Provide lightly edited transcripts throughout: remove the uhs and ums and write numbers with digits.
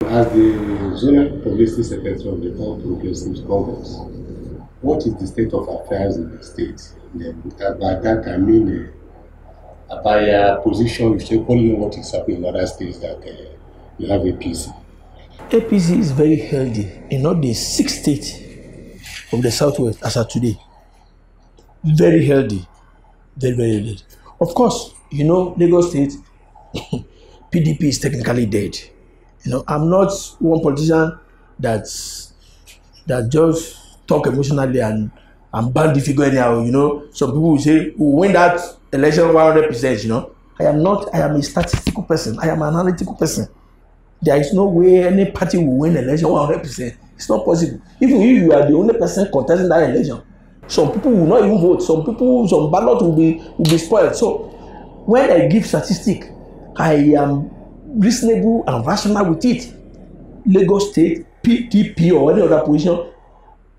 As the zonal publicity secretary of the All Progressives Congress, what is the state of affairs in the state? Then, by that I mean, by your position, you say only what is happening in other states that you have APC. APC is very healthy in all the 6 states of the Southwest as of today. Very healthy. Very, very healthy. Of course, Lagos State, PDP is technically dead. I'm not one politician that just talk emotionally and ban the figure anyhow. Some people will say, "We'll win that election 100%." I am not. I am a statistical person. I am an analytical person. There is no way any party will win election 100%. It's not possible. Even if you are the only person contesting that election, some people will not even vote. Some ballot will be spoiled. So when I give statistic, I am reasonable and rational with it. Lagos State, PDP or any other position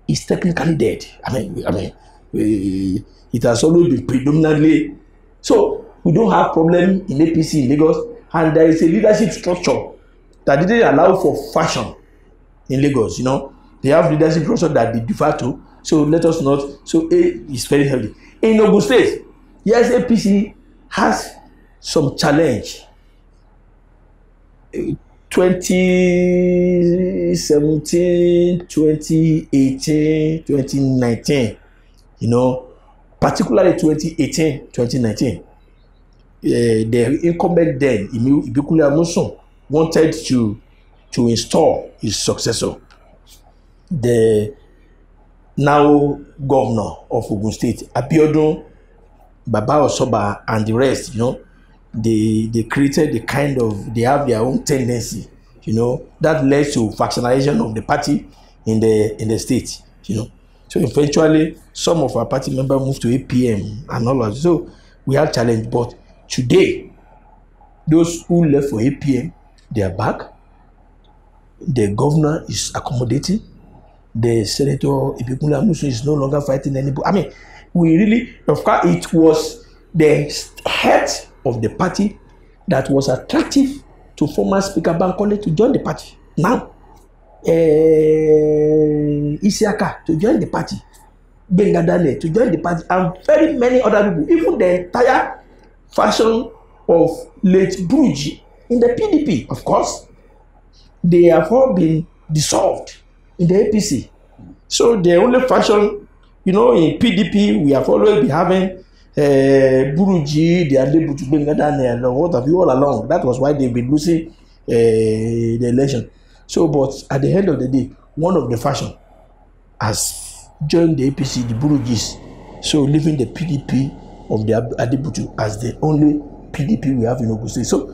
is technically dead. It has always been predominantly. So we don't have problem in APC in Lagos, and there is a leadership structure that didn't allow for fashion in Lagos. They have leadership structure that they defer to. So let us not. So it's very healthy. In Ogun State, yes, APC has some challenge. 2017, 2018, 2019, particularly 2018, 2019, the incumbent then, Ibikule Amosun, wanted to install his successor, the now governor of Ogun State, Abiodun Baba Osoba, and the rest. They created they have their own tendency, that led to factionalization of the party in the state, So eventually, some of our party members moved to APM and all of that. So we have challenge. But today, those who left for APM, they are back. The governor is accommodating. The Senator Ibikule Amosun is no longer fighting anybody. Of course, it was the head of the party that was attractive to former Speaker Bankole to join the party. Now, Isiaka to join the party, Bengadane to join the party, and very many other people, even the entire faction of late Buruji in the PDP, of course, they have all been dissolved in the APC. So the only faction, in PDP, we have always been having Buruji, the Adebutu, Bengadane, and what have you all along. That was why they've been losing the election. So, but at the end of the day, one of the faction has joined the APC, the Burujis, so leaving the PDP of the Adebutu as the only PDP we have in Ogun State. So,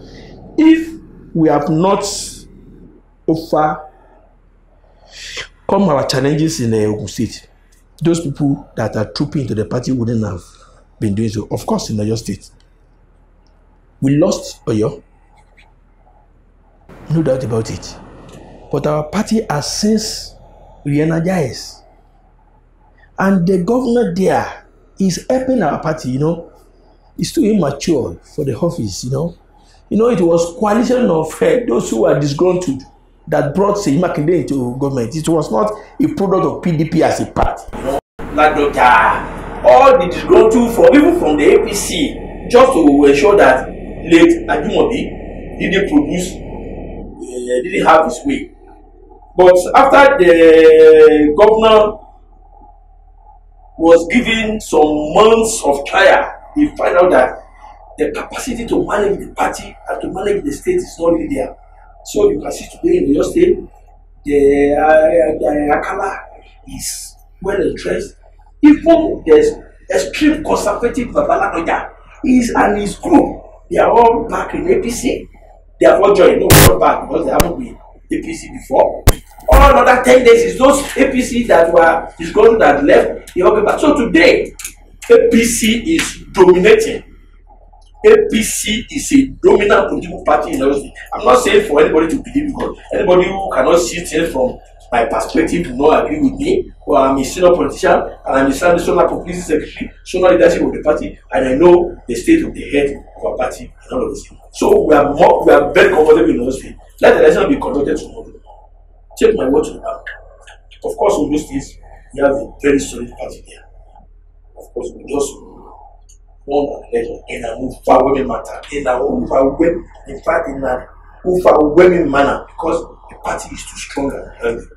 if we have not overcome our challenges in Ogun State, those people that are trooping into the party wouldn't have been doing so. Of course, in Oyo State, we lost Oyo, no doubt about it. But our party has since re-energized. And the governor there is helping our party, It's too immature for the office, It was coalition of those who are disgruntled that brought Seyi Makinde into government. It was not a product of PDP as a party. All the disgruntled even from the APC, just to ensure that late Ajumobi didn't have his way. But after the governor was given some months of trial, he found out that the capacity to manage the party and to manage the state is not really there. So you can see today in your state, the Akala is well entrenched. Even the extreme conservative Babaladoja and his group, they are all back in APC. They have all joined, not back because they haven't been APC before. All other tendencies, those APC that were disgruntled that left, they all came back. So today, APC is dominating. APC is a dominant political party in Oyo State. I'm not saying for anybody to believe, because anybody who cannot see things from my perspective do not agree with me. Well, I'm a senior politician and I'm a national publicity secretary, national leadership of the party, and I know the state of the head of our party and all of this. So we are very comfortable in Oyo State. Let the election be conducted tomorrow. Take my word to the bank. Of course, in those days, we have a very solid party there. Of course, we just won an election in an overwhelming matter, in fact, in an overwhelming manner, because the party is too strong and healthy.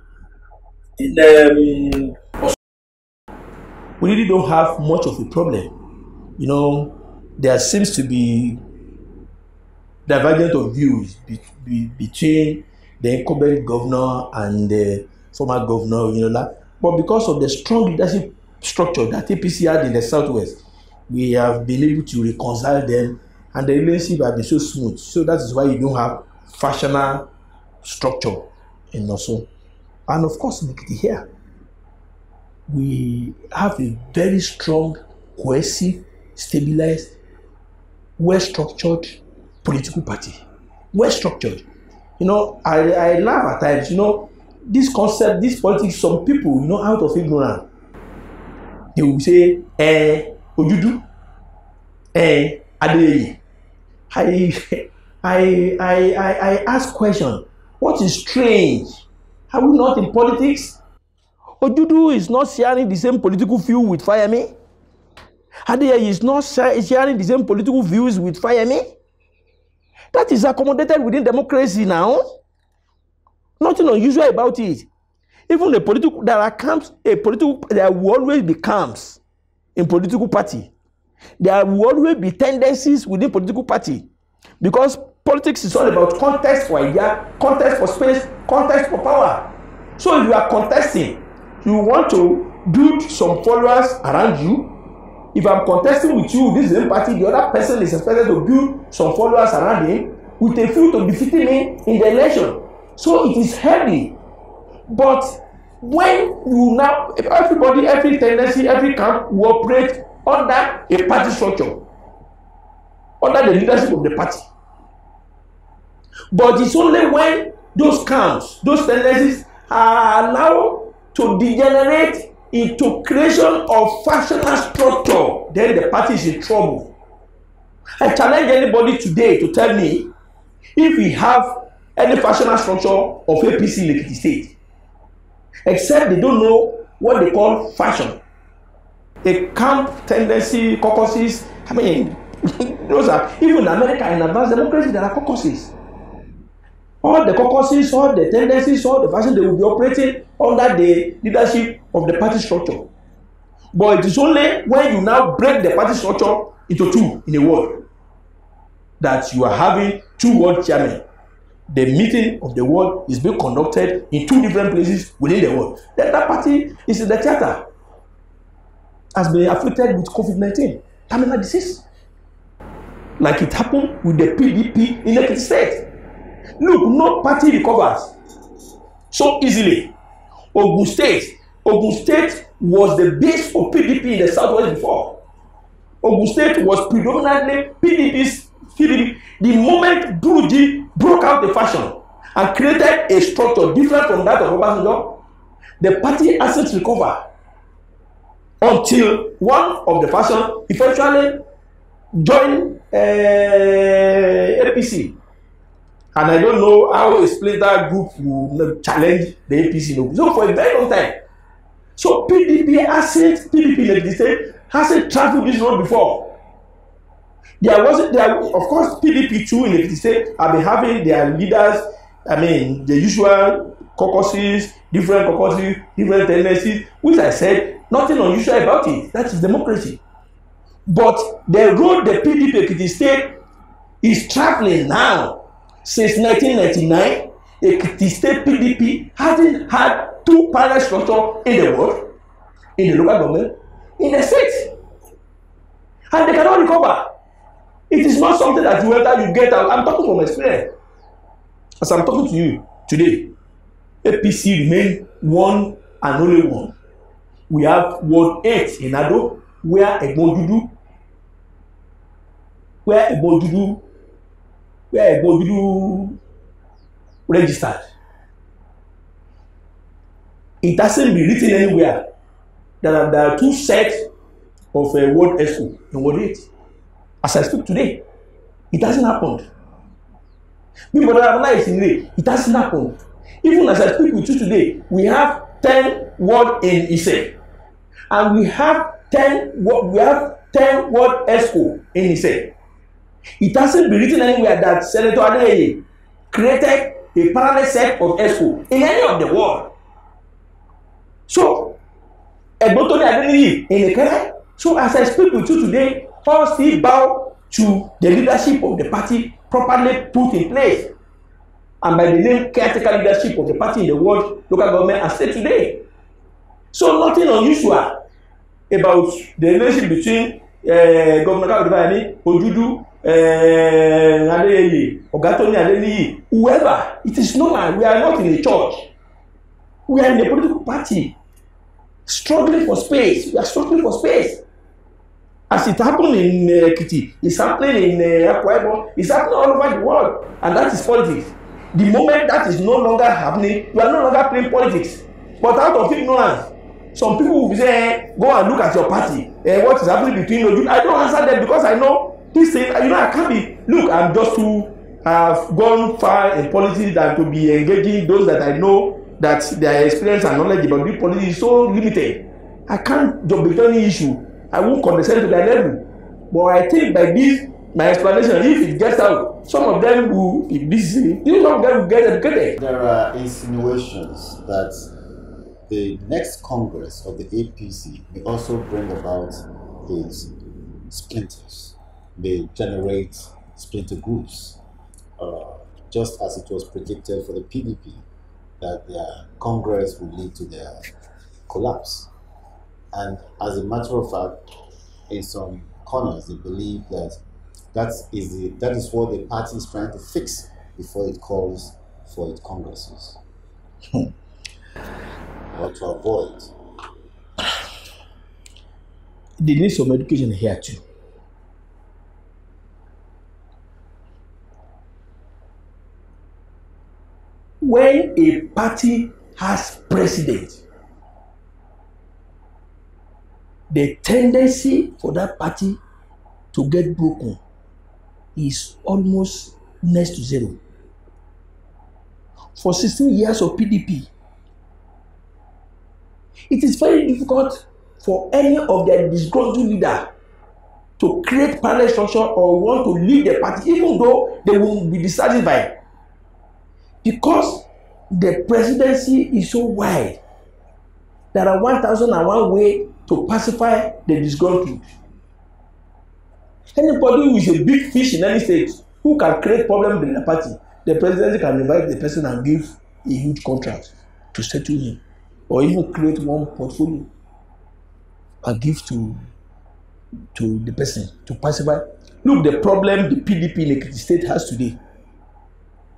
We really don't have much of a problem. You know, there seems to be divergence of views between the incumbent governor and the former governor, you know that. But because of the strong leadership structure that APC had in the Southwest, we have been able to reconcile them, and the relationship has been so smooth. So that is why you don't have factional structure in Osun. And of course, in Ekiti here, we have a very strong, cohesive, stabilized, well-structured political party. Well-structured. You know, I laugh at times, you know, this concept, this politics, some people, you know, out of ignorance, they will say, Ojudu, Adeyeye. I ask question, what is strange? Are we not in politics? Ojudu is not sharing the same political view with Fayemi. Adeyeye is not sharing the same political views with Fayemi. That is accommodated within democracy now. Nothing unusual about it. Even the political, there will always be camps in political party. There will always be tendencies within political party. Because politics is all about contest for idea, contest for space, contest for power. So if you are contesting, you want to build some followers around you. If I'm contesting with you, this is the party, the other person is expected to build some followers around him with a view to defeating me in the election. So it is heavy. But when you now, everybody, every tendency, every camp will operate under a party structure, under the leadership of the party. But it's only when those camps, those tendencies are allowed to degenerate into creation of factional structure, then the party is in trouble. I challenge anybody today to tell me if we have any factional structure of APC in Ekiti State, except they don't know what they call fashion. A camp tendency, caucuses, I mean, those are, even in America, in advanced democracy, there are caucuses. All the caucuses, all the tendencies, all the fashion, they will be operating under the leadership of the party structure. But it is only when you now break the party structure into two in a ward that you are having two ward chairmen. The meeting of the ward is being conducted in two different places within the ward. Then that party is in the theater, has been afflicted with COVID-19, terminal disease, like it happened with the PDP in Ekiti State. Look, no party recovers so easily. Ogun State was the base for PDP in the Southwest before. Ogun State was predominantly PDP. The moment Buruji broke out the fashion and created a structure different from that of Obasanjo, the party hasn't recovered until one of the fashion eventually joined APC. And I don't know how a splinter group will challenge the APC. So for a very long time. So PDP hasn't traveled this road before. Of course, PDP too in Ekiti State have been having their leaders, I mean, the usual caucuses, different tendencies, which I said, nothing unusual about it. That is democracy. But the road the PDP Ekiti State is traveling now, since 1999, Ekiti State PDP hasn't had two parallel structures in the world, in the local government, in the state. And they cannot recover. It is not something that you enter, you get out. I'm talking from experience. As I'm talking to you today, APC remain one and only one. We have Ward 8 in Ado, where Egbodudu registered. It hasn't been written anywhere that there are two sets of Ward SO in Ward 8. As I speak today, it hasn't happened. It hasn't happened. Even as I speak with you today, we have 10 ward in Ise, and we have 10 ward ESCO in Ise. It hasn't been written anywhere that Senator Adeleye created a parallel set of ESCO in any of the world. So, Egbotoni Adeleye in Ekere. So, as I speak with you today, all still bow to the leadership of the party properly put in place, and by the name caretaker leadership of the party in the world, local government, and state today. So, nothing unusual about the relationship between Governor Kalu Ojudu, Adeleye, Ogatoni Adeleye, whoever. It is normal. We are not in a church. We are in a political party, struggling for space. We are struggling for space. As it happened in Ekiti, it's happening in Akwa Ibom, it's happening all over the world, and that is politics. The moment that is no longer happening, we are no longer playing politics. But out of ignorance, some people will be saying, go and look at your party. What is happening between you? I don't answer them because I know this thing. I can't be. Look, I'm just too have gone far in politics than to be engaging those that I know that their experience and knowledge about this politics is so limited. I can't be any issue. I won't condescend to their level. But I think by this, my explanation, if it gets out, some of them will be busy. Some of them will get educated. There are insinuations that the next Congress of the APC may also bring about its splinters, may generate splinter groups, just as it was predicted for the PDP, that their Congress would lead to their collapse. And as a matter of fact, in some corners, they believe that that is what the party is trying to fix before it calls for its congresses. Or to avoid. They need some education here too. When a party has president, the tendency for that party to get broken is almost next to zero. For 16 years of PDP, it is very difficult for any of their disgruntled leader to create parallel structure or want to lead the party, even though they will be dissatisfied, because the presidency is so wide. There are 1,001 ways to pacify the disgruntled. Anybody who is a big fish in any state who can create problems in the party, the presidency can invite the person and give a huge contract to settle him, or even create one portfolio and give to the person to pacify. Look, the problem the PDP in Ekiti State has today.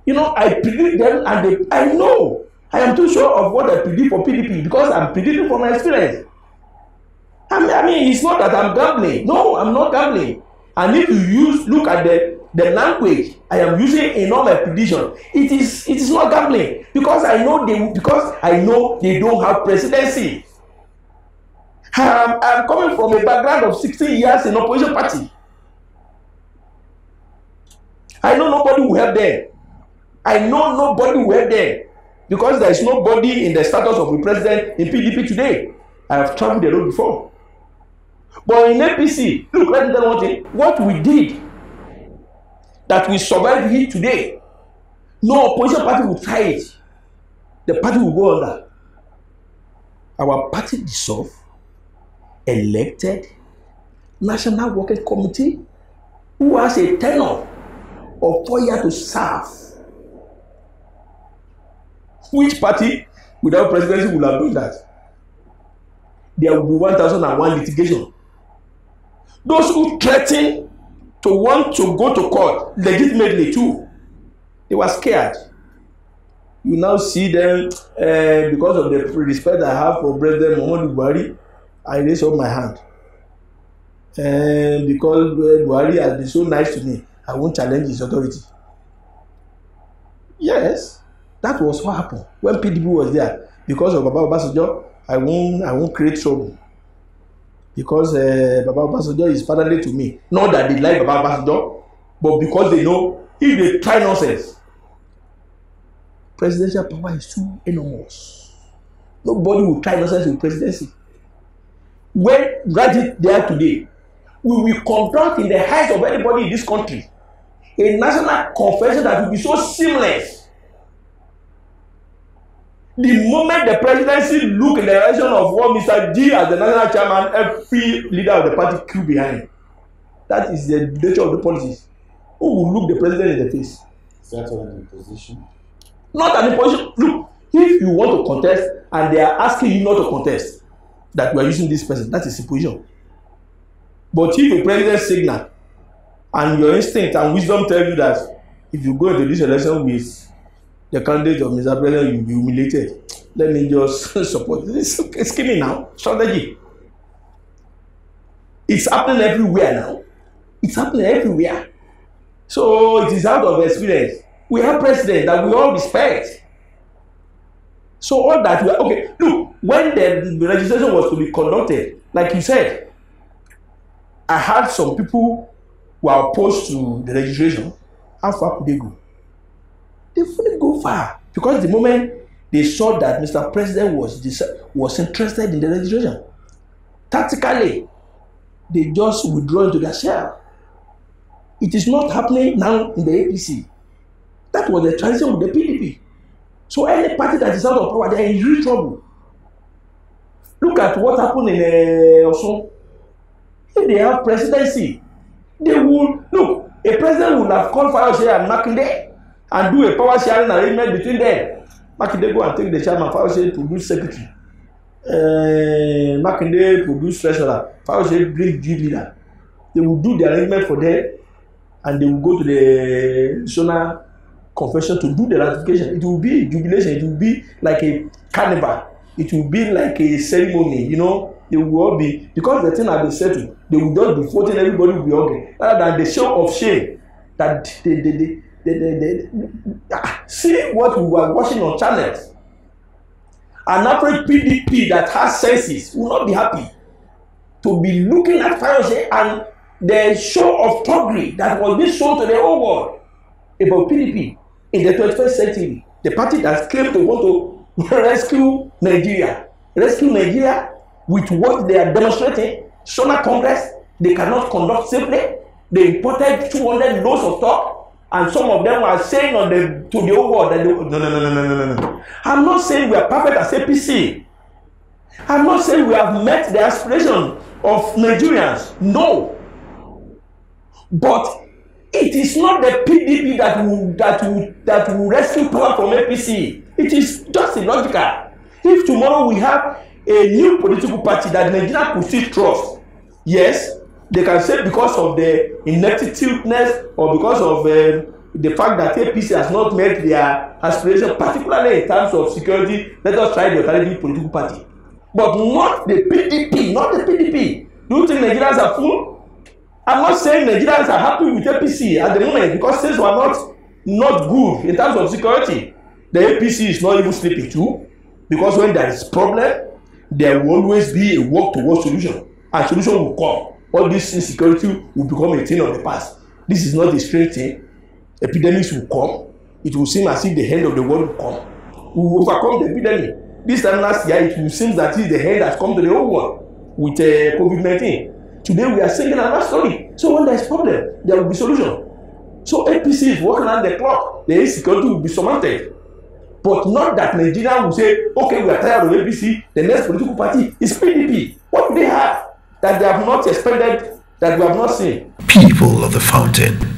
You know, I predict them, and I know I am too sure of what I predict for PDP because I'm predicting from my experience. I mean, it's not that I'm gambling. No, I'm not gambling. And if you look at the language I am using in all my prediction, it is not gambling because I know they don't have presidency. I'm coming from a background of 16 years in opposition party. I know nobody will help them. I know nobody will help them because there is nobody in the status of a president in PDP today. I have traveled the road before. But in APC, look, let me tell you one thing. What we did that we survived here today, no opposition party will try it. The party will go under. Our party dissolved, elected National Working Committee who has a tenure of 4 years to serve. Which party without presidency will have done that? There will be 1,001 litigation. Those who threaten to want to go to court legitimately too, they were scared. You now see them because of the respect I have for President Muhammadu Buhari, I raise up my hand. And because Buhari has been so nice to me, I won't challenge his authority. Yes, that was what happened when PDP was there. Because of Baba Obasanjo, I won't create trouble. Because Baba Obasanjo is fatherly to me. Not that they like Baba Obasanjo, but because they know if they try nonsense, presidential power is too enormous. Nobody will try nonsense with presidency. When right it there today, we will conduct in the height of anybody in this country a national conference that will be so seamless. The moment the presidency look in the direction of what Mr. G as the national chairman, every leader of the party queue behind. That is the nature of the policies. Who will look the president in the face? Is that an imposition? Not an imposition. Look, if you want to contest and they are asking you not to contest, that we are using this person, that is imposition. But if your president signal and your instinct and wisdom tell you that if you go into this election with the candidate of Mr. President, you will be humiliated. Let me just support this. It's scheming now. Strategy. It's happening everywhere now. It's happening everywhere. So it is out of experience. We have president that we all respect. So all that we are okay. Look, when the registration was to be conducted, like you said, I had some people who are opposed to the registration. How far could they go? They couldn't go far because the moment they saw that Mr. President was interested in the registration, tactically they just withdraw into their shell. It is not happening now in the APC. That was the transition with the PDP. So any party that is out of power, they are in real trouble. Look at what happened in Osun. If they have presidency, they will look. A president would have called Fayose and Makinde and do a power sharing arrangement between them. Makinde go and take the chairman, Fayose produce secretary. Makinde produce treasurer, Fayose bring G leader. They will do the arrangement for them and they will go to the zonal convention to do the ratification. It will be a jubilation. It will be like a carnival. It will be like a ceremony, you know. They will all be, because the thing has been settled, they will just be voting, everybody will be okay. Rather than the show of shame that see what we were watching on channels. An average PDP that has senses will not be happy to be looking at Fayose and the show of thuggery that was being shown to the whole world about PDP in the 21st century. The party that claimed to want to rescue Nigeria with what they are demonstrating. Sona Congress, they cannot conduct safely. They imported 200 loads of talk, and some of them were saying to the whole world that no. I'm not saying we are perfect as APC. I'm not saying we have met the aspiration of Nigerians. No. But it is not the PDP that will rescue power from APC. It is just illogical. If tomorrow we have a new political party that Nigeria could still trust, yes, they can say because of the ineptitudeness or because of the fact that APC has not met their aspiration, particularly in terms of security, let us try the alternative political party. But not the PDP, not the PDP. Do you think Nigerians are fool? I'm not saying Nigerians are happy with APC at the moment because things were not good in terms of security. The APC is not even sleeping too, because when there is problem, there will always be a work towards solution, and solution will come. All this insecurity will become a thing of the past. This is not a straight thing. Epidemics will come. It will seem as if the end of the world will come. We will overcome the epidemic. This time last year, it will seem that the end has come to the whole world with COVID-19. Today we are singing another story. So when there is problem, there will be solution. So APC is working on the clock. The insecurity will be surmounted. But not that Nigeria will say, okay, we are tired of APC, the next political party is PDP. What do they have that they have not expected, that we have not seen? People of the Fountain,